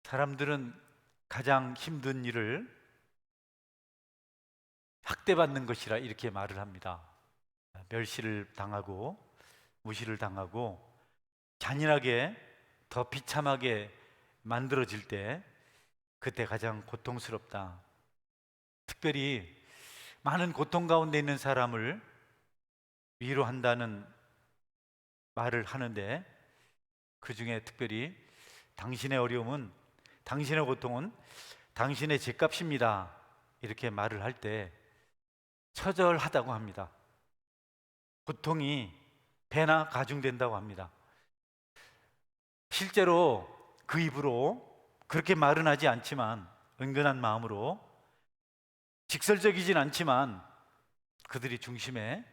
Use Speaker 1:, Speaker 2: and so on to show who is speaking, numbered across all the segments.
Speaker 1: 사람들은 가장 힘든 일을 학대받는 것이라 이렇게 말을 합니다. 멸시를 당하고 무시를 당하고 잔인하게 더 비참하게 만들어질 때 그때 가장 고통스럽다. 특별히 많은 고통 가운데 있는 사람을 위로한다는 말을 하는데 그 중에 특별히 당신의 어려움은, 당신의 고통은 당신의 죗값입니다. 이렇게 말을 할 때 처절하다고 합니다. 고통이 배나 가중된다고 합니다. 실제로 그 입으로 그렇게 말은 하지 않지만 은근한 마음으로 직설적이진 않지만 그들이 중심에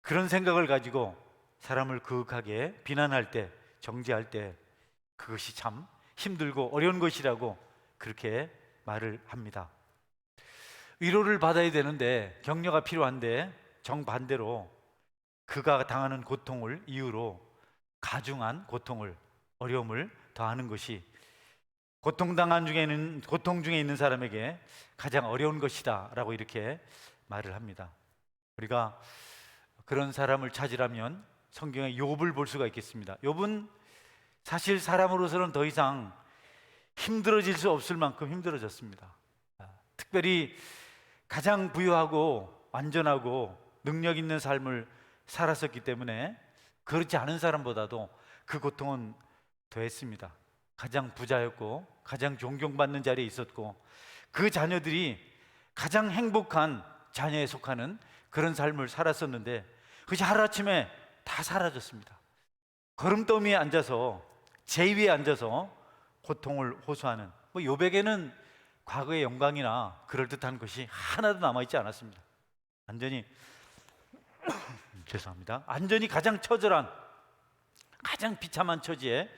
Speaker 1: 그런 생각을 가지고 사람을 그윽하게 비난할 때, 정죄할 때 그것이 참 힘들고 어려운 것이라고 그렇게 말을 합니다. 위로를 받아야 되는데, 격려가 필요한데 정반대로 그가 당하는 고통을 이유로 가중한 고통을, 어려움을 더하는 것이 고통 중에 있는 사람에게 가장 어려운 것이다 라고 이렇게 말을 합니다. 우리가 그런 사람을 찾으려면 성경의 욥을 볼 수가 있겠습니다. 욥은 사실 사람으로서는 더 이상 힘들어질 수 없을 만큼 힘들어졌습니다. 특별히 가장 부유하고 완전하고 능력 있는 삶을 살았었기 때문에 그렇지 않은 사람보다도 그 고통은 더했습니다. 가장 부자였고 가장 존경받는 자리에 있었고 그 자녀들이 가장 행복한 자녀에 속하는 그런 삶을 살았었는데 그것이 하루아침에 다 사라졌습니다. 걸음더미에 앉아서, 제 위에 앉아서 고통을 호소하는, 욥에게는 과거의 영광이나 그럴듯한 것이 하나도 남아있지 않았습니다. 완전히 죄송합니다. 완전히 가장 처절한, 가장 비참한 처지에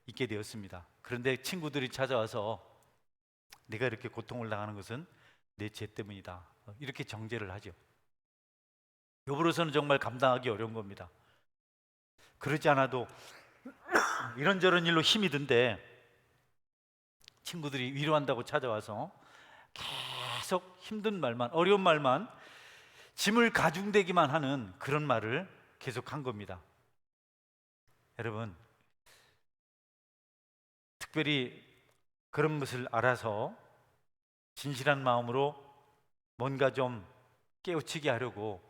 Speaker 1: 있게 되었습니다. 그런데 친구들이 찾아와서 내가 이렇게 고통을 당하는 것은 내 죄 때문이다, 이렇게 정죄를 하죠. 욥으로서는 정말 감당하기 어려운 겁니다. 그러지 않아도 이런저런 일로 힘이 든데 친구들이 위로한다고 찾아와서 계속 힘든 말만, 어려운 말만, 짐을 가중되기만 하는 그런 말을 계속한 겁니다. 여러분, 특별히 그런 것을 알아서 진실한 마음으로 뭔가 좀 깨우치게 하려고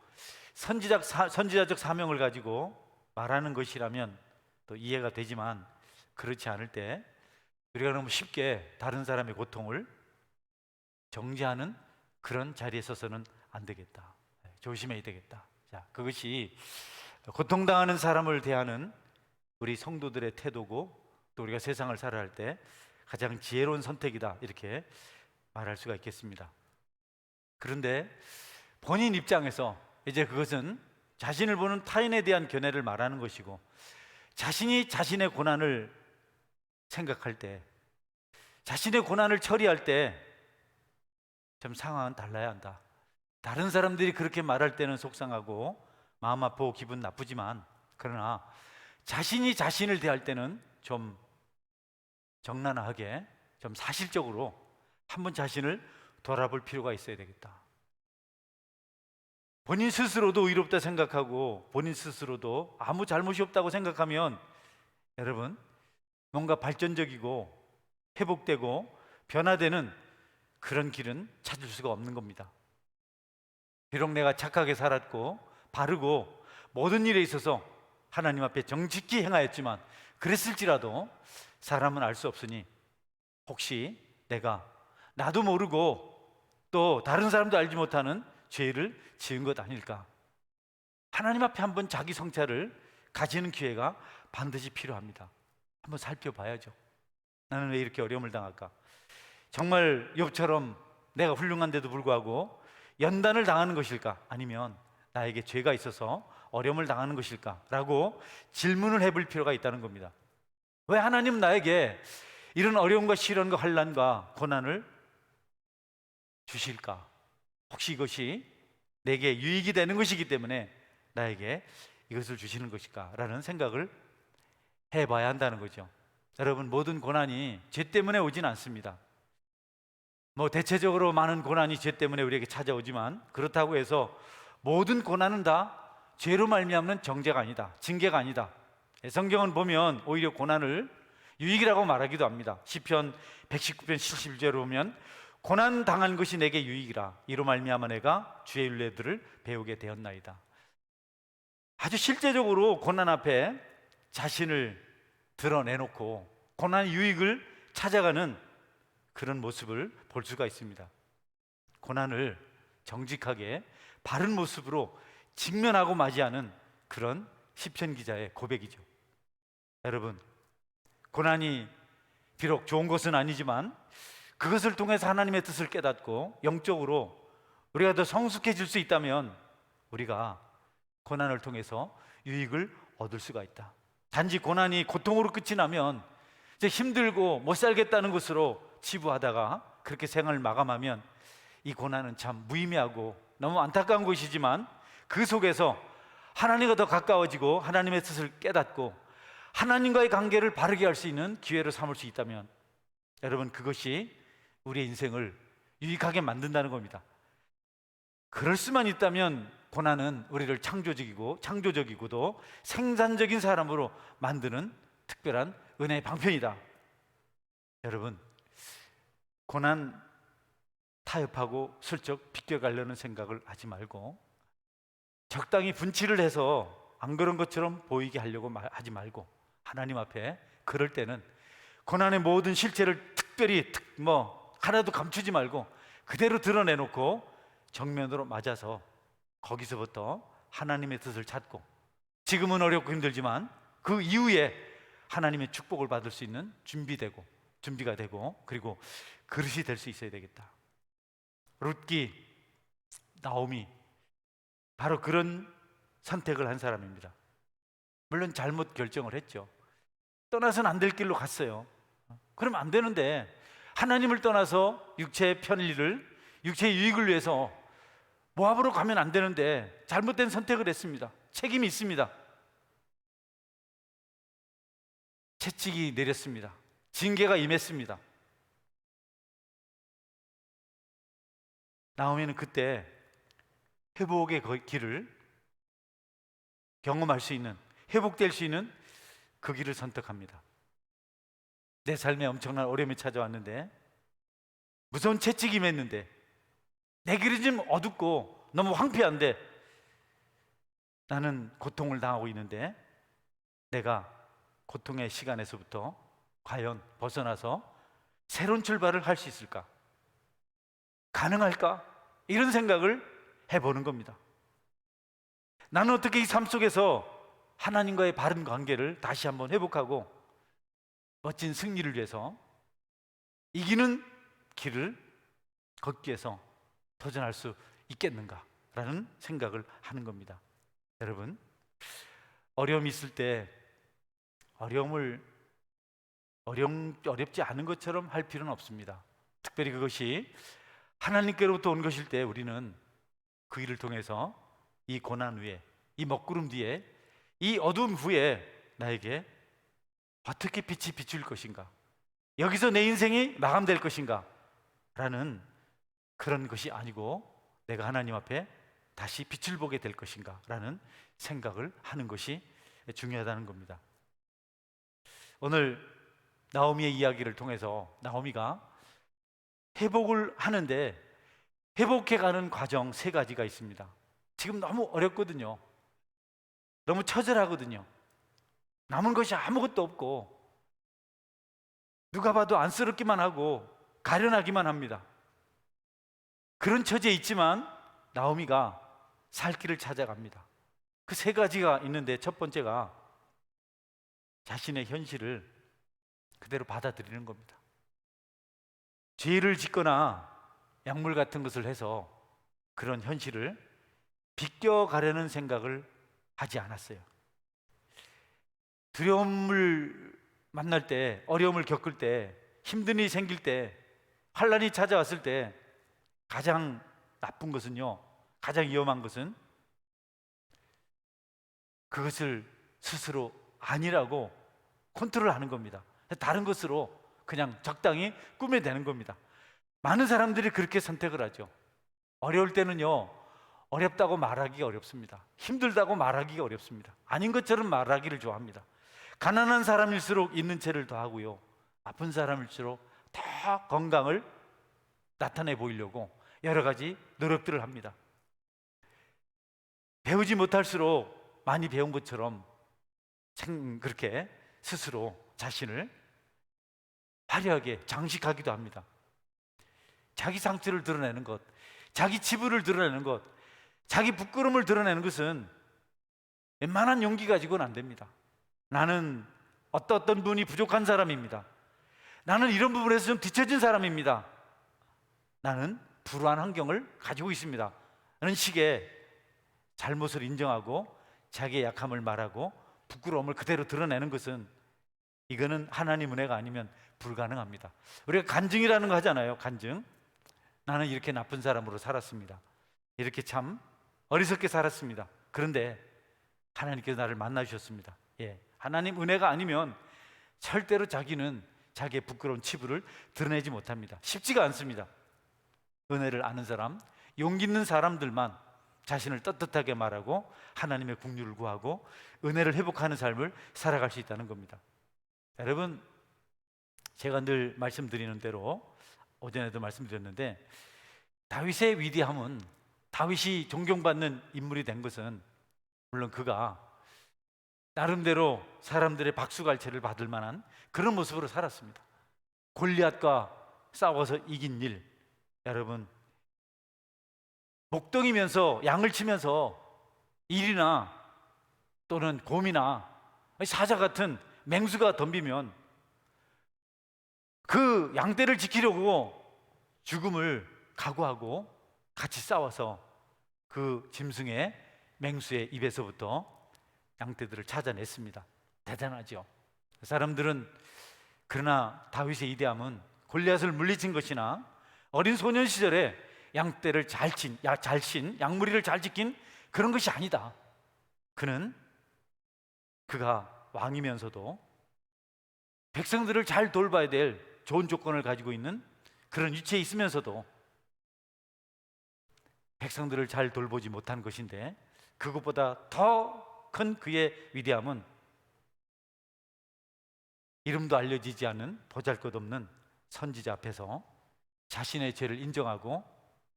Speaker 1: 선지자적 사명을 가지고 말하는 것이라면 또 이해가 되지만, 그렇지 않을 때 우리가 너무 쉽게 다른 사람의 고통을 정죄하는 그런 자리에 서서는 안 되겠다, 조심해야 되겠다. 자, 그것이 고통당하는 사람을 대하는 우리 성도들의 태도고, 또 우리가 세상을 살아야 할 때 가장 지혜로운 선택이다, 이렇게 말할 수가 있겠습니다. 그런데 본인 입장에서 이제 그것은 자신을 보는 타인에 대한 견해를 말하는 것이고, 자신이 자신의 고난을 생각할 때, 자신의 고난을 처리할 때 좀 상황은 달라야 한다. 다른 사람들이 그렇게 말할 때는 속상하고 마음 아프고 기분 나쁘지만, 그러나 자신이 자신을 대할 때는 좀 정나하게, 좀 사실적으로 한번 자신을 돌아볼 필요가 있어야 되겠다. 본인 스스로도 의롭다 생각하고 본인 스스로도 아무 잘못이 없다고 생각하면 여러분, 뭔가 발전적이고 회복되고 변화되는 그런 길은 찾을 수가 없는 겁니다. 비록 내가 착하게 살았고 바르고 모든 일에 있어서 하나님 앞에 정직히 행하였지만, 그랬을지라도 사람은 알 수 없으니 혹시 내가 나도 모르고 또 다른 사람도 알지 못하는 죄를 지은 것 아닐까? 하나님 앞에 한번 자기 성찰을 가지는 기회가 반드시 필요합니다. 한번 살펴봐야죠. 나는 왜 이렇게 어려움을 당할까? 정말 욥처럼 내가 훌륭한데도 불구하고 연단을 당하는 것일까? 아니면 나에게 죄가 있어서 어려움을 당하는 것일까? 라고 질문을 해볼 필요가 있다는 겁니다. 왜 하나님은 나에게 이런 어려움과 시련과 환난과 고난을 주실까? 혹시 이것이 내게 유익이 되는 것이기 때문에 나에게 이것을 주시는 것일까? 라는 생각을 해봐야 한다는 거죠. 여러분, 모든 고난이 죄 때문에 오진 않습니다. 뭐 대체적으로 많은 고난이 죄 때문에 우리에게 찾아오지만, 그렇다고 해서 모든 고난은 다 죄로 말미암는 정죄가 아니다, 징계가 아니다. 성경은 보면 오히려 고난을 유익이라고 말하기도 합니다. 시편 119편 71절에 보면 고난 당한 것이 내게 유익이라, 이로 말미암아 내가 주의 율례들을 배우게 되었나이다. 아주 실제적으로 고난 앞에 자신을 드러내놓고 고난의 유익을 찾아가는 그런 모습을 볼 수가 있습니다. 고난을 정직하게 바른 모습으로 직면하고 맞이하는 그런 시편 기자의 고백이죠. 여러분, 고난이 비록 좋은 것은 아니지만 그것을 통해서 하나님의 뜻을 깨닫고 영적으로 우리가 더 성숙해질 수 있다면 우리가 고난을 통해서 유익을 얻을 수가 있다. 단지 고난이 고통으로 끝이 나면 이제 힘들고 못 살겠다는 것으로 치부하다가 그렇게 생활을 마감하면 이 고난은 참 무의미하고 너무 안타까운 것이지만, 그 속에서 하나님과 더 가까워지고 하나님의 뜻을 깨닫고 하나님과의 관계를 바르게 할 수 있는 기회로 삼을 수 있다면, 여러분, 그것이 우리의 인생을 유익하게 만든다는 겁니다. 그럴 수만 있다면 고난은 우리를 창조적이고도 생산적인 사람으로 만드는 특별한 은혜의 방편이다. 여러분, 고난 타협하고 슬쩍 비껴가려는 생각을 하지 말고, 적당히 분치를 해서 안 그런 것처럼 보이게 하려고 하지 말고, 하나님 앞에 그럴 때는 고난의 모든 실체를 특별히 하나도 감추지 말고 그대로 드러내놓고 정면으로 맞아서 거기서부터 하나님의 뜻을 찾고, 지금은 어렵고 힘들지만 그 이후에 하나님의 축복을 받을 수 있는 준비가 되고, 그리고 그릇이 될 수 있어야 되겠다. 룻기, 나오미, 바로 그런 선택을 한 사람입니다. 물론 잘못 결정을 했죠. 떠나서는 안 될 길로 갔어요. 그러면 안 되는데, 하나님을 떠나서 육체의 편리를, 육체의 유익을 위해서 모압으로 가면 안 되는데 잘못된 선택을 했습니다. 책임이 있습니다. 채찍이 내렸습니다. 징계가 임했습니다. 나오미는 그때 회복의 길을 경험할 수 있는, 회복될 수 있는 그 길을 선택합니다. 내 삶에 엄청난 어려움이 찾아왔는데, 무서운 채찍이 임했는데, 내 길이 좀 어둡고 너무 황폐한데, 나는 고통을 당하고 있는데 내가 고통의 시간에서부터 과연 벗어나서 새로운 출발을 할 수 있을까? 가능할까? 이런 생각을 해보는 겁니다. 나는 어떻게 이 삶 속에서 하나님과의 바른 관계를 다시 한번 회복하고 멋진 승리를 위해서 이기는 길을 걷기 위해서 도전할 수 있겠는가라는 생각을 하는 겁니다. 여러분, 어려움이 있을 때 어렵지 않은 것처럼 할 필요는 없습니다. 특별히 그것이 하나님께로부터 온 것일 때 우리는 그 일을 통해서 이 고난 후에, 이 먹구름 뒤에, 이 어두운 후에 나에게 어떻게 빛이 비출 것인가, 여기서 내 인생이 마감될 것인가 라는 그런 것이 아니고, 내가 하나님 앞에 다시 빛을 보게 될 것인가 라는 생각을 하는 것이 중요하다는 겁니다. 오늘 나오미의 이야기를 통해서 나오미가 회복을 하는데 회복해가는 과정 3가지가 있습니다. 지금 너무 어렵거든요. 너무 처절하거든요. 남은 것이 아무것도 없고 누가 봐도 안쓰럽기만 하고 가련하기만 합니다. 그런 처지에 있지만 나오미가 살 길을 찾아갑니다. 그 3가지가 있는데, 첫 번째가 자신의 현실을 그대로 받아들이는 겁니다. 죄를 짓거나 약물 같은 것을 해서 그런 현실을 비껴가려는 생각을 하지 않았어요. 두려움을 만날 때, 어려움을 겪을 때, 힘든 일이 생길 때, 환난이 찾아왔을 때 가장 나쁜 것은요, 가장 위험한 것은 그것을 스스로 아니라고 컨트롤하는 겁니다. 다른 것으로 그냥 적당히 꾸며대는 겁니다. 많은 사람들이 그렇게 선택을 하죠. 어려울 때는요, 어렵다고 말하기가 어렵습니다. 힘들다고 말하기가 어렵습니다. 아닌 것처럼 말하기를 좋아합니다. 가난한 사람일수록 있는 채를 더하고요, 아픈 사람일수록 더 건강을 나타내 보이려고 여러 가지 노력들을 합니다. 배우지 못할수록 많이 배운 것처럼 그렇게 스스로 자신을 화려하게 장식하기도 합니다. 자기 상처를 드러내는 것, 자기 치부를 드러내는 것, 자기 부끄러움을 드러내는 것은 웬만한 용기 가지고는 안 됩니다. 나는 어떤 분이 부족한 사람입니다. 나는 이런 부분에서 좀 뒤처진 사람입니다. 나는 불우한 환경을 가지고 있습니다. 라는 식의 잘못을 인정하고 자기의 약함을 말하고 부끄러움을 그대로 드러내는 것은, 이거는 하나님 은혜가 아니면 불가능합니다. 우리가 간증이라는 거 하잖아요. 간증. 나는 이렇게 나쁜 사람으로 살았습니다. 이렇게 참 어리석게 살았습니다. 그런데 하나님께서 나를 만나주셨습니다. 하나님 은혜가 아니면 절대로 자기는 자기의 부끄러운 치부를 드러내지 못합니다. 쉽지가 않습니다. 은혜를 아는 사람, 용기 있는 사람들만 자신을 떳떳하게 말하고 하나님의 긍휼을 구하고 은혜를 회복하는 삶을 살아갈 수 있다는 겁니다. 여러분, 제가 늘 말씀드리는 대로 오전에도 말씀드렸는데, 다윗의 위대함은, 다윗이 존경받는 인물이 된 것은 물론 그가 나름대로 사람들의 박수갈채를 받을 만한 그런 모습으로 살았습니다. 골리앗과 싸워서 이긴 일, 여러분, 목동이면서 양을 치면서 일이나 또는 곰이나 사자 같은 맹수가 덤비면 그 양떼를 지키려고 죽음을 각오하고 같이 싸워서 그 짐승의 맹수의 입에서부터 양떼들을 찾아냈습니다. 대단하죠. 사람들은 그러나 다윗의 이대함은 골리앗을 물리친 것이나 어린 소년 시절에 양떼를 잘 친, 양무리를 잘 지킨 그런 것이 아니다. 그가 왕이면서도 백성들을 잘 돌봐야 될 좋은 조건을 가지고 있는 그런 위치에 있으면서도 백성들을 잘 돌보지 못한 것인데, 그것보다 더 큰 그의 위대함은 이름도 알려지지 않은 보잘것없는 선지자 앞에서 자신의 죄를 인정하고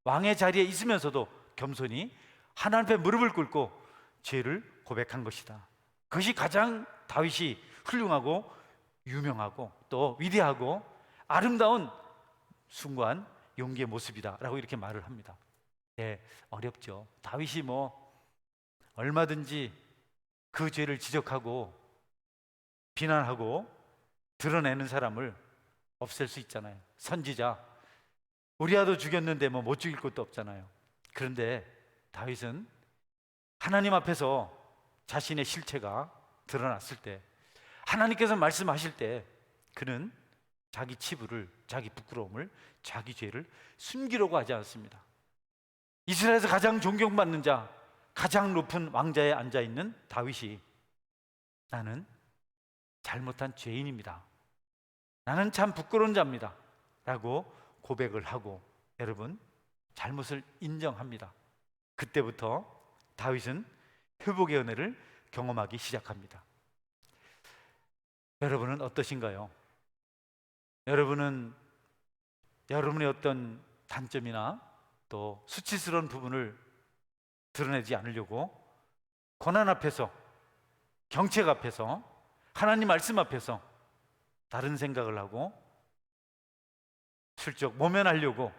Speaker 1: 왕의 자리에 있으면서도 겸손히 하나님 앞에 무릎을 꿇고 죄를 고백한 것이다. 그것이 가장 다윗이 훌륭하고 유명하고 또 위대하고 아름다운 숭고한 용기의 모습이다 라고 이렇게 말을 합니다. 어렵죠. 다윗이 얼마든지 그 죄를 지적하고 비난하고 드러내는 사람을 없앨 수 있잖아요. 선지자 우리아도 죽였는데 못 죽일 것도 없잖아요. 그런데 다윗은 하나님 앞에서 자신의 실체가 드러났을 때, 하나님께서 말씀하실 때 그는 자기 치부를, 자기 부끄러움을, 자기 죄를 숨기려고 하지 않습니다. 이스라엘에서 가장 존경받는 자, 가장 높은 왕자에 앉아있는 다윗이 나는 잘못한 죄인입니다, 나는 참 부끄러운 자입니다 라고 고백을 하고, 여러분, 잘못을 인정합니다. 그때부터 다윗은 회복의 은혜를 경험하기 시작합니다. 여러분은 어떠신가요? 여러분은 여러분의 어떤 단점이나 또 수치스러운 부분을 드러내지 않으려고 고난 앞에서, 경책 앞에서, 하나님 말씀 앞에서 다른 생각을 하고 슬쩍 모면하려고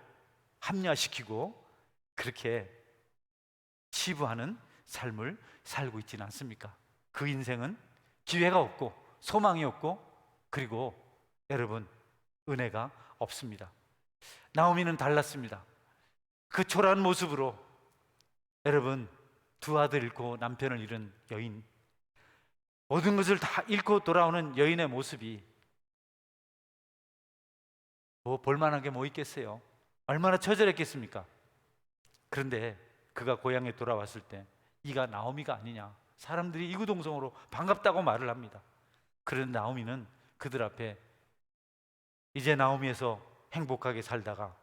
Speaker 1: 합리화시키고 그렇게 치부하는 삶을 살고 있지는 않습니까? 그 인생은 기회가 없고 소망이 없고, 그리고 여러분, 은혜가 없습니다. 나오미는 달랐습니다. 그 초라한 모습으로, 여러분, 두 아들 잃고 남편을 잃은 여인, 모든 것을 다 잃고 돌아오는 여인의 모습이 볼만한 게 있겠어요? 얼마나 처절했겠습니까? 그런데 그가 고향에 돌아왔을 때 이가 나오미가 아니냐, 사람들이 이구동성으로 반갑다고 말을 합니다. 그런데 나오미는 그들 앞에 이제 나오미에서 행복하게 살다가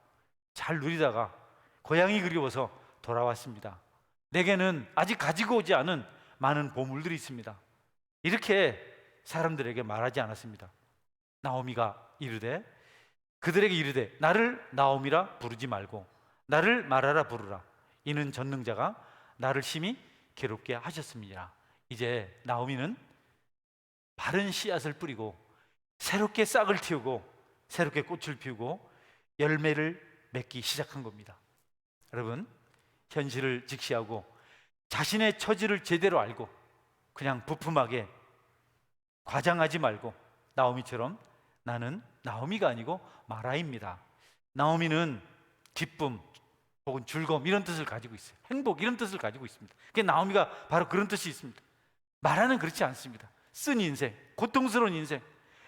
Speaker 1: 잘 누리다가 고향이 그리워서 돌아왔습니다. 내게는 아직 가지고 오지 않은 많은 보물들이 있습니다. 이렇게 사람들에게 말하지 않았습니다. 나오미가 이르되 그들에게 이르되 나를 나오미라 부르지 말고 나를 마라라 부르라. 이는 전능자가 나를 심히 괴롭게 하셨습니다. 이제 나오미는 바른 씨앗을 뿌리고 새롭게 싹을 틔우고 새롭게 꽃을 피우고 열매를 맺기 시작한 겁니다. 여러분, 현실을 직시하고 자신의 처지를 제대로 알고 그냥 부품하게 과장하지 말고 나오미처럼 나는 나오미가 아니고 마라입니다. 나오미는 기쁨 혹은 즐거움 이런 뜻을 가지고 있어요. 행복 이런 뜻을 가지고 있습니다. 그 나오미가 바로 그런 뜻이 있습니다. 마라는 그렇지 않습니다. 쓴 인생, 고통스러운 인생,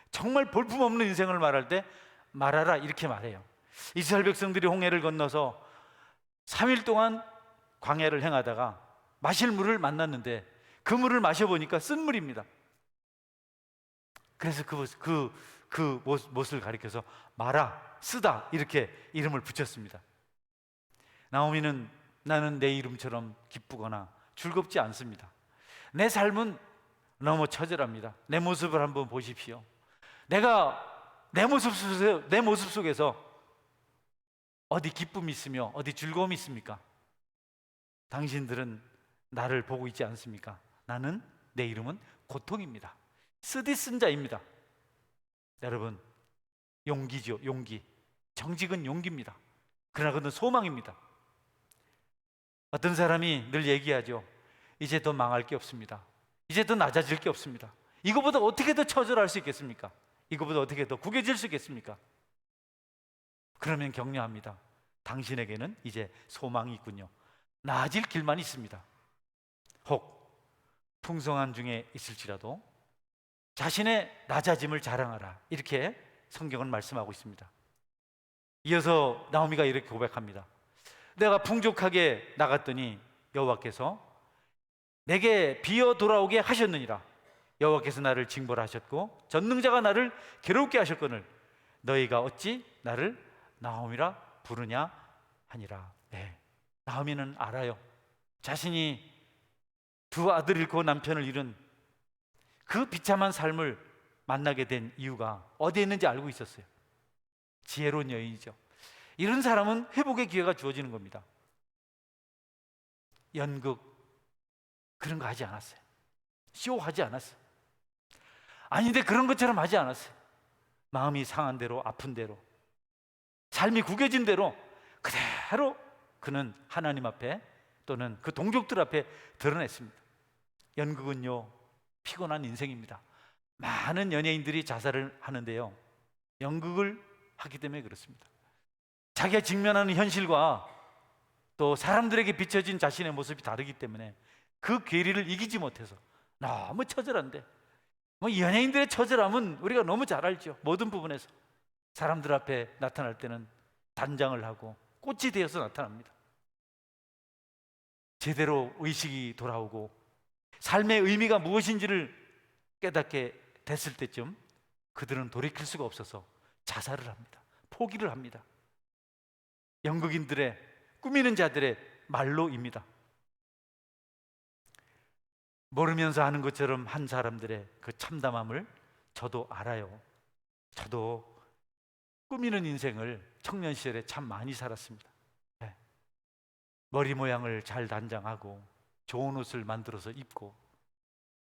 Speaker 1: 정말 볼품없는 인생을 말할 때 마라라 이렇게 말해요. 이스라엘 백성들이 홍해를 건너서 3일 동안 광야를 행하다가 마실 물을 만났는데 그 물을 마셔보니까 쓴 물입니다. 그래서 그 못을 가리켜서 마라, 쓰다 이렇게 이름을 붙였습니다. 나오미는 나는 내 이름처럼 기쁘거나 즐겁지 않습니다. 내 삶은 너무 처절합니다. 내 모습을 한번 보십시오. 내가 내 모습 속에서 어디 기쁨이 있으며 어디 즐거움이 있습니까? 당신들은 나를 보고 있지 않습니까? 나는 내 이름은 고통입니다. 쓰디 쓴 자입니다. 여러분, 용기죠, 용기. 정직은 용기입니다. 그러나 그건 소망입니다. 어떤 사람이 늘 얘기하죠. 이제 더 망할 게 없습니다. 이제 더 낮아질 게 없습니다. 이거보다 어떻게 더 처절할 수 있겠습니까? 이거보다 어떻게 더 구겨질 수 있겠습니까? 그러면 격려합니다. 당신에게는 이제 소망이 있군요. 나아질 길만 있습니다. 혹 풍성한 중에 있을지라도 자신의 낮아짐을 자랑하라. 이렇게 성경은 말씀하고 있습니다. 이어서 나오미가 이렇게 고백합니다. 내가 풍족하게 나갔더니 여호와께서 내게 비어 돌아오게 하셨느니라. 여호와께서 나를 징벌하셨고 전능자가 나를 괴롭게 하셨거늘 너희가 어찌 나를 나오미라 부르냐 하니라. 네, 나오미는 알아요. 자신이 두 아들 잃고 남편을 잃은 그 비참한 삶을 만나게 된 이유가 어디에 있는지 알고 있었어요. 지혜로운 여인이죠. 이런 사람은 회복의 기회가 주어지는 겁니다. 연극 그런 거 하지 않았어요. 쇼하지 않았어요. 아닌데 그런 것처럼 하지 않았어요. 마음이 상한 대로, 아픈 대로, 삶이 구겨진 대로 그대로 그는 하나님 앞에 또는 그 동족들 앞에 드러냈습니다. 연극은요, 피곤한 인생입니다. 많은 연예인들이 자살을 하는데요, 연극을 하기 때문에 그렇습니다. 자기가 직면하는 현실과 또 사람들에게 비춰진 자신의 모습이 다르기 때문에 그 괴리를 이기지 못해서 너무 처절한데, 연예인들의 처절함은 우리가 너무 잘 알죠. 모든 부분에서 사람들 앞에 나타날 때는 단장을 하고 꽃이 되어서 나타납니다. 제대로 의식이 돌아오고 삶의 의미가 무엇인지를 깨닫게 됐을 때쯤 그들은 돌이킬 수가 없어서 자살을 합니다. 포기를 합니다. 연극인들의, 꾸미는 자들의 말로입니다. 모르면서 하는 것처럼 한 사람들의 그 참담함을 저도 알아요. 저도 꾸미는 인생을 청년 시절에 참 많이 살았습니다. 네. 머리 모양을 잘 단장하고 좋은 옷을 만들어서 입고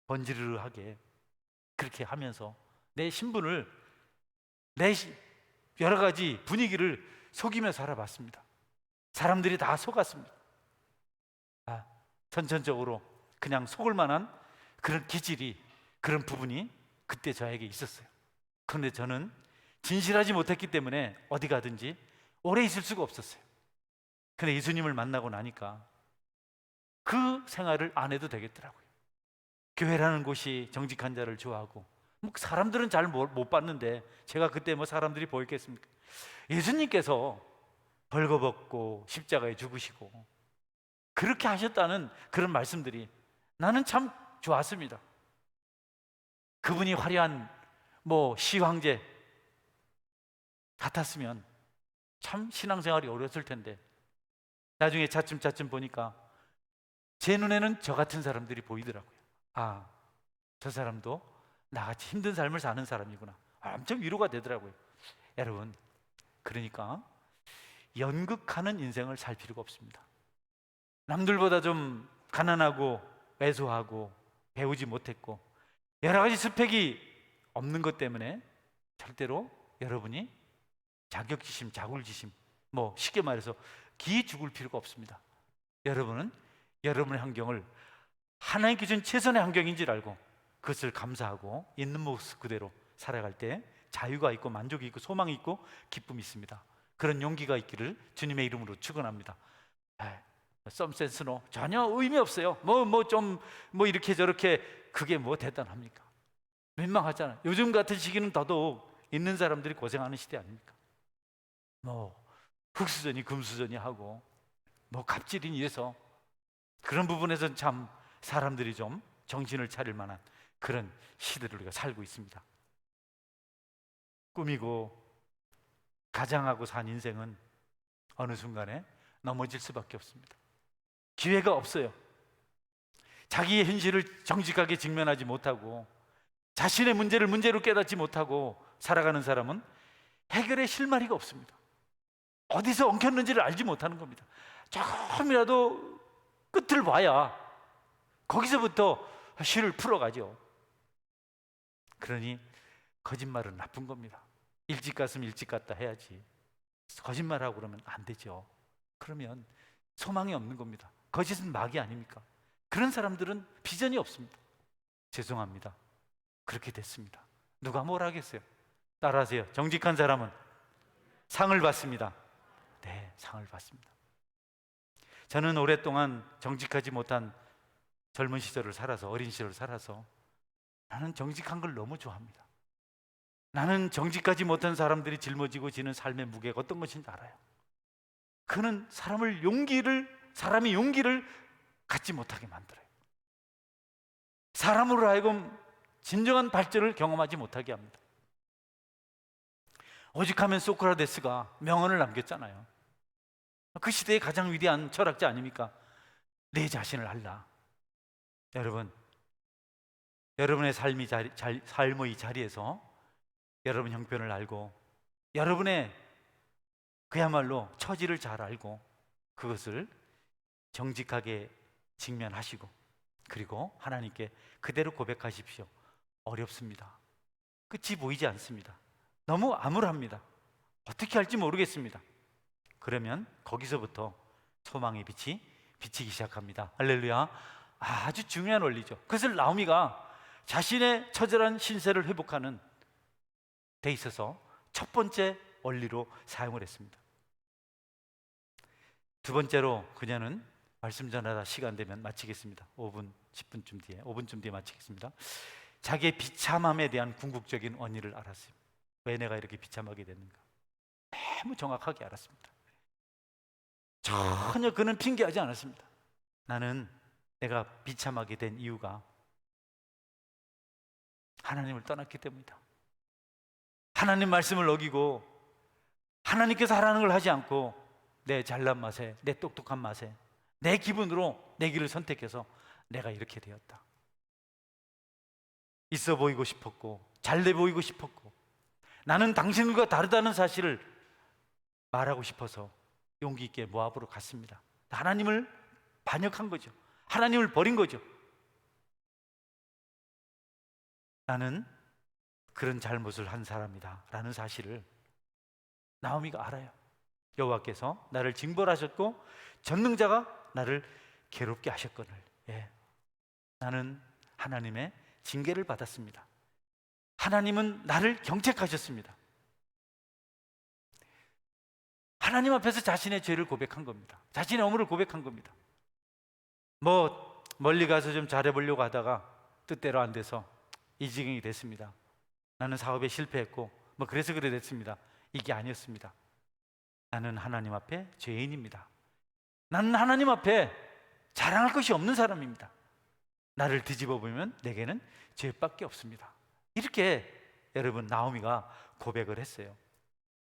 Speaker 1: 번지르르하게 그렇게 하면서 내 신분을, 내 여러 가지 분위기를 속이며 살아봤습니다. 사람들이 다 속았습니다. 선천적으로 그냥 속을 만한 그런 기질이, 그런 부분이 그때 저에게 있었어요. 그런데 저는 진실하지 못했기 때문에 어디 가든지 오래 있을 수가 없었어요. 근데 예수님을 만나고 나니까 그 생활을 안 해도 되겠더라고요. 교회라는 곳이 정직한 자를 좋아하고, 사람들은 잘 못 봤는데 제가 그때 사람들이 보였겠습니까? 예수님께서 벌거벗고 십자가에 죽으시고 그렇게 하셨다는 그런 말씀들이 나는 참 좋았습니다. 그분이 화려한 뭐 시황제 같았으면 참 신앙생활이 어려웠을 텐데, 나중에 차츰차츰 보니까 제 눈에는 저 같은 사람들이 보이더라고요. 아, 저 사람도 나같이 힘든 삶을 사는 사람이구나. 엄청 위로가 되더라고요. 여러분, 그러니까 연극하는 인생을 살 필요가 없습니다. 남들보다 좀 가난하고 왜소하고 배우지 못했고 여러 가지 스펙이 없는 것 때문에 절대로 여러분이 자격지심, 자굴지심, 뭐 쉽게 말해서 기 죽을 필요가 없습니다. 여러분은 여러분의 환경을 하나님께 준 최선의 환경인 줄 알고 그것을 감사하고 있는 모습 그대로 살아갈 때 자유가 있고 만족이 있고 소망이 있고 기쁨이 있습니다. 그런 용기가 있기를 주님의 이름으로 축원합니다. 썸센스노 전혀 의미 없어요. 뭐 이렇게 저렇게 그게 뭐 대단합니까? 민망하잖아요. 요즘 같은 시기는 더더욱 있는 사람들이 고생하는 시대 아닙니까? 뭐 흙수저니 금수저니 하고 뭐 갑질이니 이래서 그런 부분에서는 참 사람들이 좀 정신을 차릴 만한 그런 시대를 우리가 살고 있습니다. 꾸미고 가장하고 산 인생은 어느 순간에 넘어질 수밖에 없습니다. 기회가 없어요. 자기의 현실을 정직하게 직면하지 못하고 자신의 문제를 문제로 깨닫지 못하고 살아가는 사람은 해결의 실마리가 없습니다. 어디서 엉켰는지를 알지 못하는 겁니다. 조금이라도 끝을 봐야 거기서부터 실을 풀어가죠. 그러니 거짓말은 나쁜 겁니다. 일찍 갔으면 일찍 갔다 해야지 거짓말하고 그러면 안 되죠. 그러면 소망이 없는 겁니다. 거짓은 마귀 아닙니까? 그런 사람들은 비전이 없습니다. 죄송합니다. 그렇게 됐습니다. 누가 뭘 하겠어요? 따라하세요. 정직한 사람은 상을 받습니다. 네, 상을 받습니다. 저는 오랫동안 정직하지 못한 젊은 시절을 살아서, 어린 시절을 살아서 나는 정직한 걸 너무 좋아합니다. 나는 정직하지 못한 사람들이 짊어지고 지는 삶의 무게가 어떤 것인지 알아요. 그는 사람이 용기를 갖지 못하게 만들어요. 사람으로 하여금 진정한 발전을 경험하지 못하게 합니다. 오직하면 소크라테스가 명언을 남겼잖아요. 그 시대의 가장 위대한 철학자 아닙니까? 내 자신을 알라. 여러분, 여러분의 삶의 자리에서 여러분 형편을 알고 여러분의 그야말로 처지를 잘 알고 그것을 정직하게 직면하시고 그리고 하나님께 그대로 고백하십시오. 어렵습니다. 끝이 보이지 않습니다. 너무 암울합니다. 어떻게 할지 모르겠습니다. 그러면 거기서부터 소망의 빛이 비치기 시작합니다. 할렐루야. 아주 중요한 원리죠. 그것을 나오미가 자신의 처절한 신세를 회복하는 데 있어서 첫 번째 원리로 사용을 했습니다. 두 번째로 그녀는 말씀 전하다 시간 되면 마치겠습니다. 5분쯤 뒤에 마치겠습니다. 자기의 비참함에 대한 궁극적인 원인을 알았어요. 왜 내가 이렇게 비참하게 됐는가? 너무 정확하게 알았습니다. 전혀 그는 핑계하지 않았습니다. 나는 내가 비참하게 된 이유가 하나님을 떠났기 때문이다. 하나님 말씀을 어기고 하나님께서 하라는 걸 하지 않고 내 잘난 맛에, 내 똑똑한 맛에, 내 기분으로 내 길을 선택해서 내가 이렇게 되었다. 있어 보이고 싶었고 잘돼 보이고 싶었고 나는 당신과 다르다는 사실을 말하고 싶어서 용기 있게 모압으로 갔습니다. 하나님을 반역한 거죠. 하나님을 버린 거죠. 나는 그런 잘못을 한 사람이다 라는 사실을 나오미가 알아요. 여호와께서 나를 징벌하셨고 전능자가 나를 괴롭게 하셨거늘 나는 하나님의 징계를 받았습니다. 하나님은 나를 경책하셨습니다. 하나님 앞에서 자신의 죄를 고백한 겁니다. 자신의 허물을 고백한 겁니다. 뭐 멀리 가서 좀 잘해보려고 하다가 뜻대로 안 돼서 이 지경이 됐습니다. 나는 사업에 실패했고 뭐 그래서 그래 됐습니다. 이게 아니었습니다. 나는 하나님 앞에 죄인입니다. 나는 하나님 앞에 자랑할 것이 없는 사람입니다. 나를 뒤집어 보면 내게는 죄밖에 없습니다. 이렇게 여러분 나오미가 고백을 했어요.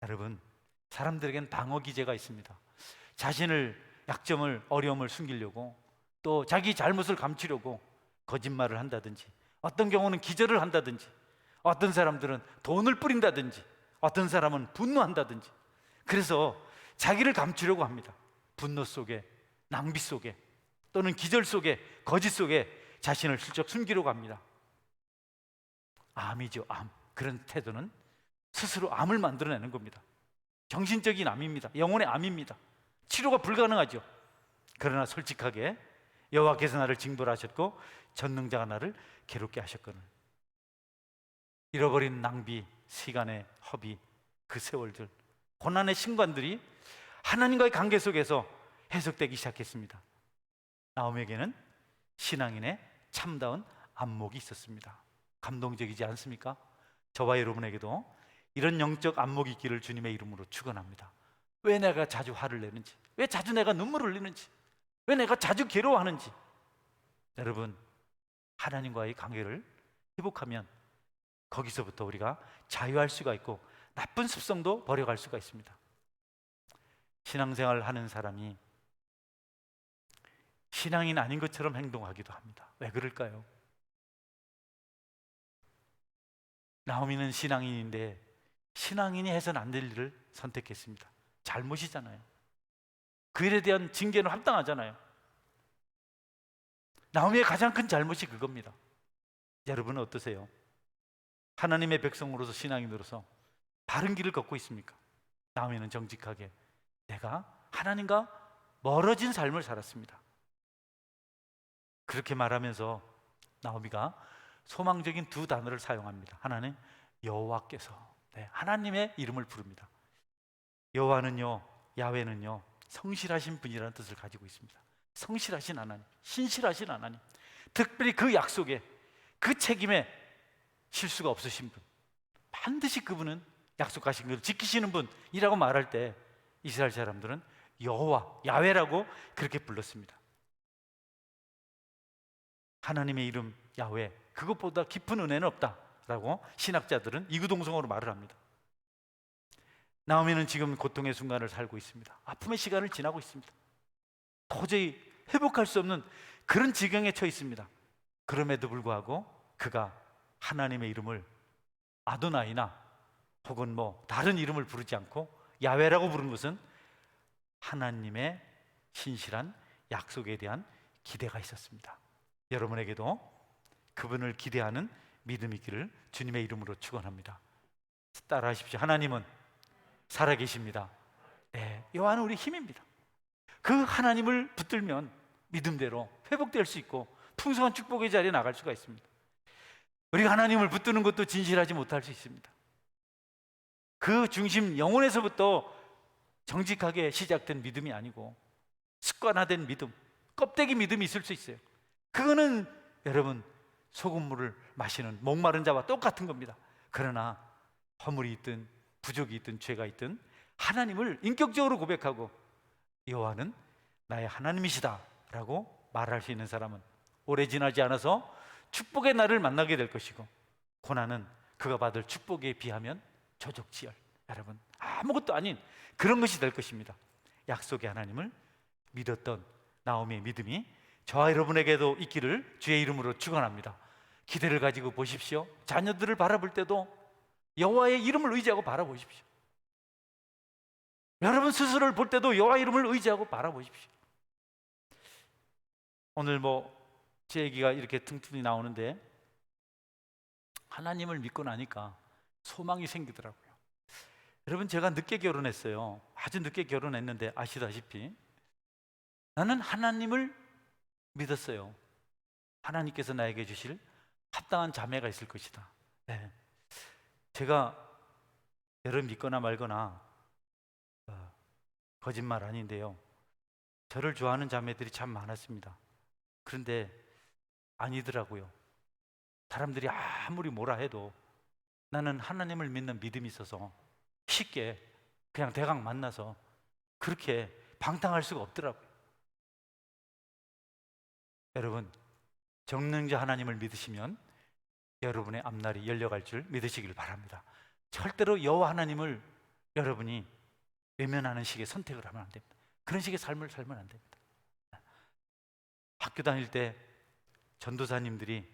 Speaker 1: 여러분, 사람들에겐 방어 기제가 있습니다. 자신을 약점을 어려움을 숨기려고, 또 자기 잘못을 감추려고 거짓말을 한다든지, 어떤 경우는 기절을 한다든지, 어떤 사람들은 돈을 뿌린다든지, 어떤 사람은 분노한다든지, 그래서 자기를 감추려고 합니다. 분노 속에, 낭비 속에, 또는 기절 속에, 거짓 속에 자신을 슬쩍 숨기려고 합니다. 암이죠, 암. 그런 태도는 스스로 암을 만들어내는 겁니다. 정신적인 암입니다. 영혼의 암입니다. 치료가 불가능하죠. 그러나 솔직하게 여호와께서 나를 징벌하셨고 전능자가 나를 괴롭게 하셨거늘. 잃어버린 낭비, 시간의 허비, 그 세월들, 고난의 신관들이 하나님과의 관계 속에서 해석되기 시작했습니다. 나오미에게는 신앙인의 참다운 안목이 있었습니다. 감동적이지 않습니까? 저와 여러분에게도 이런 영적 안목이 있기를 주님의 이름으로 축원합니다. 왜 내가 자주 화를 내는지, 왜 자주 내가 눈물을 흘리는지, 왜 내가 자주 괴로워하는지, 여러분, 하나님과의 관계를 회복하면 거기서부터 우리가 자유할 수가 있고 나쁜 습성도 버려갈 수가 있습니다. 신앙생활을 하는 사람이 신앙인 아닌 것처럼 행동하기도 합니다. 왜 그럴까요? 나오미는 신앙인인데 신앙인이 해서는 안 될 일을 선택했습니다. 잘못이잖아요. 그 일에 대한 징계는 합당하잖아요. 나오미의 가장 큰 잘못이 그겁니다. 여러분은 어떠세요? 하나님의 백성으로서, 신앙인으로서 바른 길을 걷고 있습니까? 나오미는 정직하게 내가 하나님과 멀어진 삶을 살았습니다. 그렇게 말하면서 나오미가 소망적인 두 단어를 사용합니다. 하나는 여호와께서, 하나님의 이름을 부릅니다. 여호와는요, 야훼는요, 성실하신 분이라는 뜻을 가지고 있습니다. 성실하신 하나님, 신실하신 하나님, 특별히 그 약속에, 그 책임에 실수가 없으신 분, 반드시 그분은 약속하신 것을 지키시는 분이라고 말할 때 이스라엘 사람들은 여호와, 야훼라고 그렇게 불렀습니다. 하나님의 이름 야훼, 그것보다 깊은 은혜는 없다라고 신학자들은 이구동성으로 말을 합니다. 나오미는 지금 고통의 순간을 살고 있습니다. 아픔의 시간을 지나고 있습니다. 도저히 회복할 수 없는 그런 지경에 처해 있습니다. 그럼에도 불구하고 그가 하나님의 이름을 아도나이나 혹은 다른 이름을 부르지 않고 야훼라고 부른 것은 하나님의 신실한 약속에 대한 기대가 있었습니다. 여러분에게도 그분을 기대하는 믿음이 있기를 주님의 이름으로 축원합니다. 따라하십시오. 하나님은 살아계십니다. 여호와는 우리 힘입니다. 그 하나님을 붙들면 믿음대로 회복될 수 있고 풍성한 축복의 자리에 나갈 수가 있습니다. 우리가 하나님을 붙드는 것도 진실하지 못할 수 있습니다. 그 중심 영혼에서부터 정직하게 시작된 믿음이 아니고 습관화된 믿음, 껍데기 믿음이 있을 수 있어요. 그거는 여러분 소금물을 마시는 목마른 자와 똑같은 겁니다. 그러나 허물이 있든 부족이 있든 죄가 있든 하나님을 인격적으로 고백하고 여호와는 나의 하나님이시다 라고 말할 수 있는 사람은 오래 지나지 않아서 축복의 날을 만나게 될 것이고, 고난은 그가 받을 축복에 비하면 조족지열, 여러분 아무것도 아닌 그런 것이 될 것입니다. 약속의 하나님을 믿었던 나오미의 믿음이 저와 여러분에게도 있기를 주의 이름으로 축원합니다. 기대를 가지고 보십시오. 자녀들을 바라볼 때도 여호와의 이름을 의지하고 바라보십시오. 여러분 스스로를 볼 때도 여호와 이름을 의지하고 바라보십시오. 오늘 제 얘기가 이렇게 퉁퉁이 나오는데 하나님을 믿고 나니까 소망이 생기더라고요. 여러분 제가 늦게 결혼했어요. 아주 늦게 결혼했는데 아시다시피 나는 하나님을 믿었어요. 하나님께서 나에게 주실 합당한 자매가 있을 것이다. 제가 여러분 믿거나 말거나 거짓말 아닌데요, 저를 좋아하는 자매들이 참 많았습니다. 그런데 아니더라고요. 사람들이 아무리 뭐라 해도 나는 하나님을 믿는 믿음이 있어서 쉽게 그냥 대강 만나서 그렇게 방탕할 수가 없더라고요. 여러분, 전능자 하나님을 믿으시면 여러분의 앞날이 열려갈 줄 믿으시길 바랍니다. 절대로 여호와 하나님을 여러분이 외면하는 식의 선택을 하면 안 됩니다. 그런 식의 삶을 살면 안 됩니다. 학교 다닐 때 전도사님들이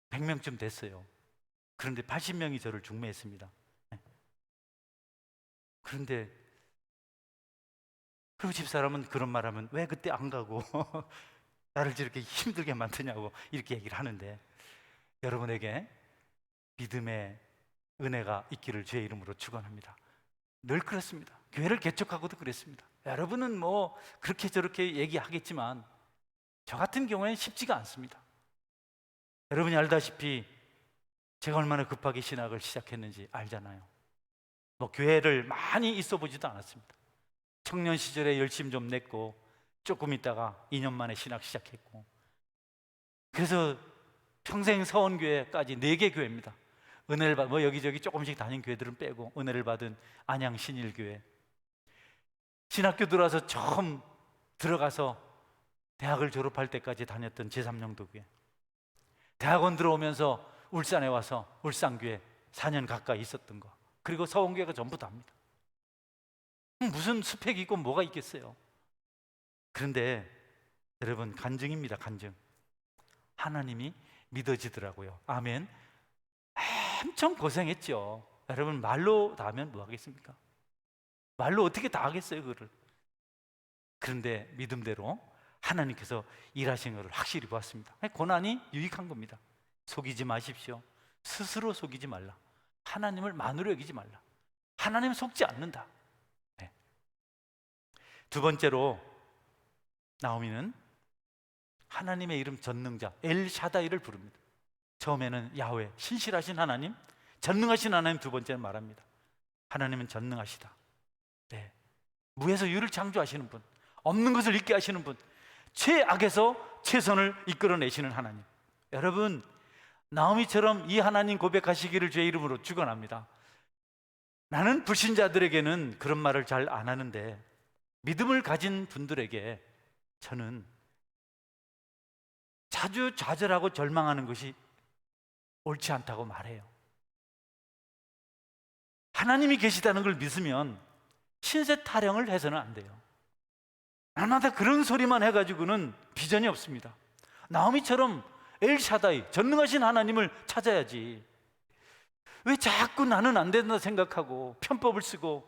Speaker 1: 100명쯤 됐어요. 그런데 80명이 저를 중매했습니다. 그런데 그리고 집사람은 그런 말하면 왜 그때 안 가고 나를 저렇게 힘들게 만드냐고 이렇게 얘기를 하는데, 여러분에게 믿음의 은혜가 있기를 주의 이름으로 축원합니다. 늘 그렇습니다. 교회를 개척하고도 그랬습니다. 여러분은 뭐 그렇게 저렇게 얘기하겠지만 저 같은 경우에는 쉽지가 않습니다. 여러분이 알다시피 제가 얼마나 급하게 신학을 시작했는지 알잖아요. 뭐 교회를 많이 있어 보지도 않았습니다. 청년 시절에 열심 좀 냈고 조금 있다가 2년 만에 신학 시작했고, 그래서 평생 서원교회까지 4개 교회입니다. 은혜를 받, 뭐 여기저기 조금씩 다닌 교회들은 빼고 은혜를 받은 안양 신일교회, 신학교 들어와서 처음 들어가서 대학을 졸업할 때까지 다녔던 제3영도교회, 대학원 들어오면서 울산에 와서 울산교회 4년 가까이 있었던 거, 그리고 서원교회가 전부 다입니다. 무슨 스펙이 있고 뭐가 있겠어요. 그런데 여러분, 간증입니다. 간증. 하나님이 믿어지더라고요. 아멘. 엄청 고생했죠. 여러분, 말로 다 하면 뭐 하겠습니까? 말로 어떻게 다 하겠어요, 그거를. 그런데 믿음대로 하나님께서 일하신 것을 확실히 보았습니다. 고난이 유익한 겁니다. 속이지 마십시오. 스스로 속이지 말라. 하나님을 만으로 여기지 말라. 하나님 속지 않는다. 네. 두 번째로 나오미는 하나님의 이름 전능자 엘샤다이를 부릅니다. 처음에는 야훼, 신실하신 하나님, 전능하신 하나님, 두 번째는 말합니다. 하나님은 전능하시다. 네. 무에서 유를 창조하시는 분, 없는 것을 있게 하시는 분, 최악에서 최선을 이끌어내시는 하나님. 여러분, 나오미처럼 이 하나님 고백하시기를 주의 이름으로 축원합니다. 나는 불신자들에게는 그런 말을 잘 안 하는데 믿음을 가진 분들에게 저는 자주 좌절하고 절망하는 것이 옳지 않다고 말해요. 하나님이 계시다는 걸 믿으면 신세 타령을 해서는 안 돼요. 날마다 그런 소리만 해가지고는 비전이 없습니다. 나오미처럼 엘샤다이, 전능하신 하나님을 찾아야지. 왜 자꾸 나는 안 된다 생각하고 편법을 쓰고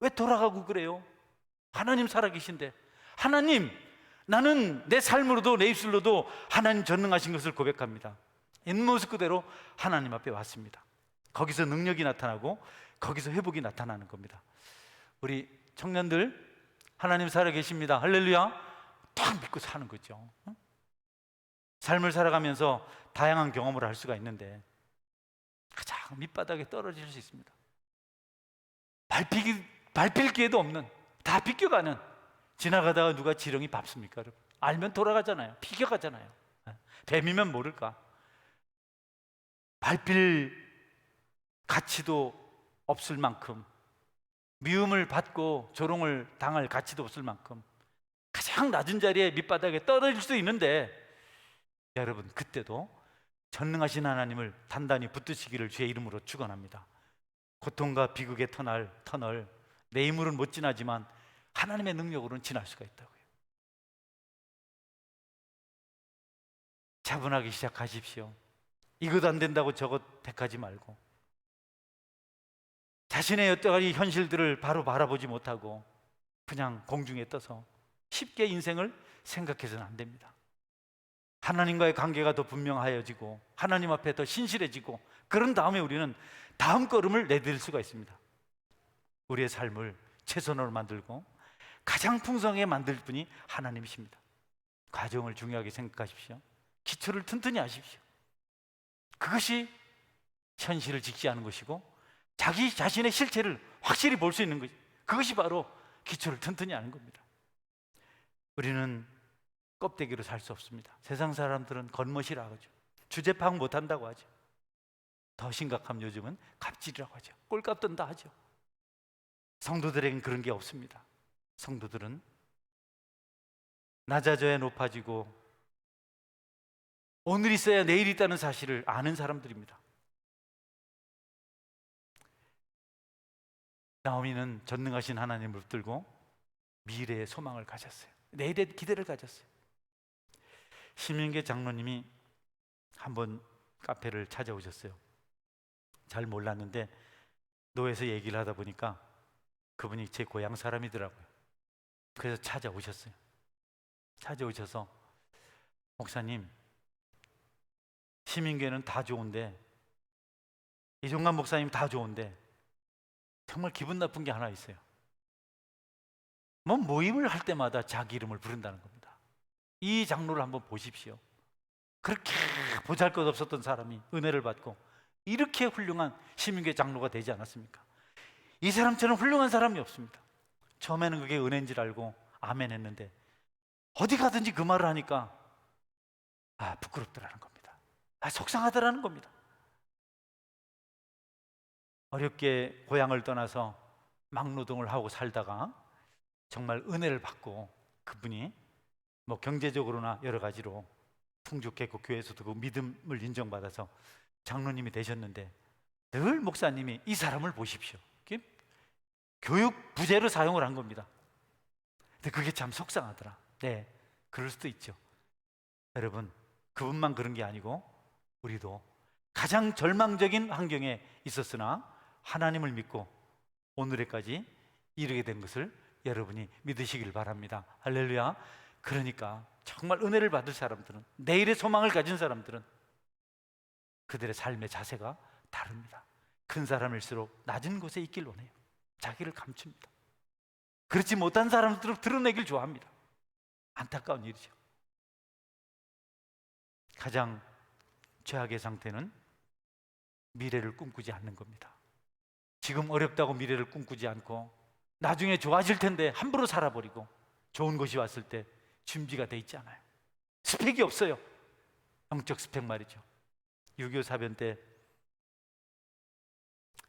Speaker 1: 왜 돌아가고 그래요? 하나님 살아계신데, 하나님, 나는 내 삶으로도 내 입술로도 하나님 전능하신 것을 고백합니다. 있는 모습 그대로 하나님 앞에 왔습니다. 거기서 능력이 나타나고 거기서 회복이 나타나는 겁니다. 우리 청년들, 하나님 살아계십니다, 할렐루야, 딱 믿고 사는 거죠. 삶을 살아가면서 다양한 경험을 할 수가 있는데 가장 밑바닥에 떨어질 수 있습니다. 밟힐 기회도 없는, 다 비껴가는, 지나가다가 누가 지렁이 밟습니까? 여러분? 알면 돌아가잖아요. 비껴가잖아요. 뱀이면 모를까. 밟힐 가치도 없을 만큼, 미움을 받고 조롱을 당할 가치도 없을 만큼 가장 낮은 자리에 밑바닥에 떨어질 수도 있는데, 여러분, 그때도 전능하신 하나님을 단단히 붙드시기를 주의 이름으로 축원합니다. 고통과 비극의 터널, 내 힘으로는 못 지나지만 하나님의 능력으로는 지날 수가 있다고요. 차분하게 시작하십시오. 이것 안 된다고 저것 택하지 말고, 자신의 여태까지 현실들을 바로 바라보지 못하고 그냥 공중에 떠서 쉽게 인생을 생각해서는 안 됩니다. 하나님과의 관계가 더 분명하여지고 하나님 앞에 더 신실해지고, 그런 다음에 우리는 다음 걸음을 내딜 수가 있습니다. 우리의 삶을 최선으로 만들고 가장 풍성하게 만들 분이 하나님이십니다. 과정을 중요하게 생각하십시오. 기초를 튼튼히 하십시오. 그것이 현실을 직시하는 것이고 자기 자신의 실체를 확실히 볼 수 있는 것, 그것이 바로 기초를 튼튼히 하는 겁니다. 우리는 껍데기로 살 수 없습니다. 세상 사람들은 겉멋이라 하죠. 주제 파악 못한다고 하죠. 더 심각한 요즘은 갑질이라고 하죠. 꼴값 뜬다 하죠. 성도들에겐 그런 게 없습니다. 성도들은 낮아져야 높아지고 오늘 있어야 내일 있다는 사실을 아는 사람들입니다. 나오미는 전능하신 하나님을 붙들고 미래의 소망을 가졌어요. 내일의 기대를 가졌어요. 심인계 장로님이 한번 카페를 찾아오셨어요. 잘 몰랐는데 노에서 얘기를 하다 보니까 그분이 제 고향 사람이더라고요. 그래서 찾아오셨어요. 찾아오셔서 목사님, 시민교회는 다 좋은데, 이종관 목사님 다 좋은데 정말 기분 나쁜 게 하나 있어요. 뭐 모임을 할 때마다 자기 이름을 부른다는 겁니다. 이 장로를 한번 보십시오. 그렇게 보잘것없었던 사람이 은혜를 받고 이렇게 훌륭한 시민교회 장로가 되지 않았습니까? 이 사람처럼 훌륭한 사람이 없습니다. 처음에는 그게 은혜인 줄 알고 아멘 했는데 어디 가든지 그 말을 하니까 부끄럽더라는 겁니다. 속상하더라는 겁니다. 어렵게 고향을 떠나서 막노동을 하고 살다가 정말 은혜를 받고 그분이 뭐 경제적으로나 여러 가지로 풍족했고 교회에서도 그 믿음을 인정받아서 장로님이 되셨는데 늘 목사님이 이 사람을 보십시오. 교육 부재로 사용을 한 겁니다. 근데 그게 참 속상하더라. 네, 그럴 수도 있죠. 여러분, 그분만 그런 게 아니고 우리도 가장 절망적인 환경에 있었으나 하나님을 믿고 오늘에까지 이르게 된 것을 여러분이 믿으시길 바랍니다. 할렐루야. 그러니까 정말 은혜를 받을 사람들은, 내일의 소망을 가진 사람들은 그들의 삶의 자세가 다릅니다. 큰 사람일수록 낮은 곳에 있길 원해요. 자기를 감춥니다. 그렇지 못한 사람들은 드러내길 좋아합니다. 안타까운 일이죠. 가장 최악의 상태는 미래를 꿈꾸지 않는 겁니다. 지금 어렵다고 미래를 꿈꾸지 않고 나중에 좋아질 텐데 함부로 살아버리고 좋은 것이 왔을 때 준비가 돼 있지 않아요. 스펙이 없어요. 영적 스펙 말이죠. 6.25 사변 때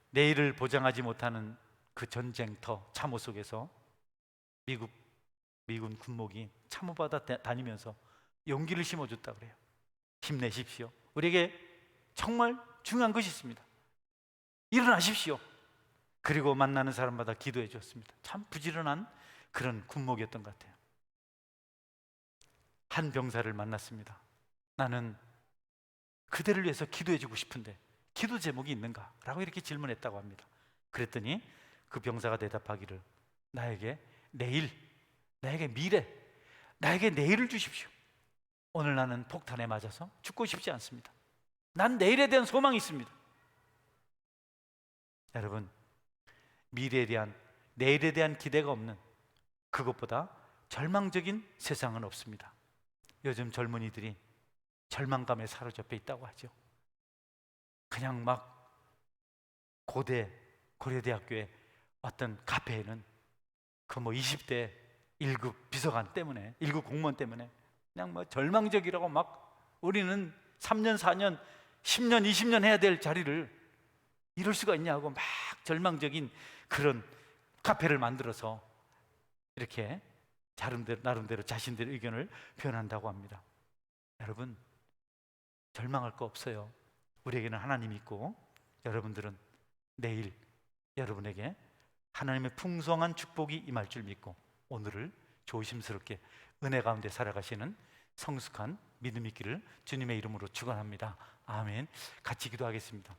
Speaker 1: 내일을 보장하지 못하는 그 전쟁터 참호 속에서 미군 군목이 참호받아 다니면서 용기를 심어줬다 그래요. 힘내십시오. 우리에게 정말 중요한 것이 있습니다. 일어나십시오. 그리고 만나는 사람마다 기도해 주었습니다. 참 부지런한 그런 군목이었던 것 같아요. 한 병사를 만났습니다. 나는 그대를 위해서 기도해 주고 싶은데 기도 제목이 있는가? 라고 이렇게 질문했다고 합니다. 그랬더니 그 병사가 대답하기를 나에게 내일, 나에게 미래, 나에게 내일을 주십시오. 오늘 나는 폭탄에 맞아서 죽고 싶지 않습니다. 난 내일에 대한 소망이 있습니다. 여러분, 미래에 대한, 내일에 대한 기대가 없는 그것보다 절망적인 세상은 없습니다. 요즘 젊은이들이 절망감에 사로잡혀 있다고 하죠. 그냥 막 고려대학교의 어떤 카페에는 그 뭐 20대 1급 비서관 때문에, 1급 공무원 때문에 그냥 뭐 절망적이라고 막 우리는 3년, 4년, 10년, 20년 해야 될 자리를 이럴 수가 있냐고 막 절망적인 그런 카페를 만들어서 이렇게 나름대로 자신들의 의견을 표현한다고 합니다. 여러분, 절망할 거 없어요. 우리에게는 하나님이 있고 여러분들은 내일 여러분에게 하나님의 풍성한 축복이 임할 줄 믿고 오늘을 조심스럽게 은혜 가운데 살아가시는 성숙한 믿음 있기를 주님의 이름으로 축원합니다. 아멘. 같이 기도하겠습니다.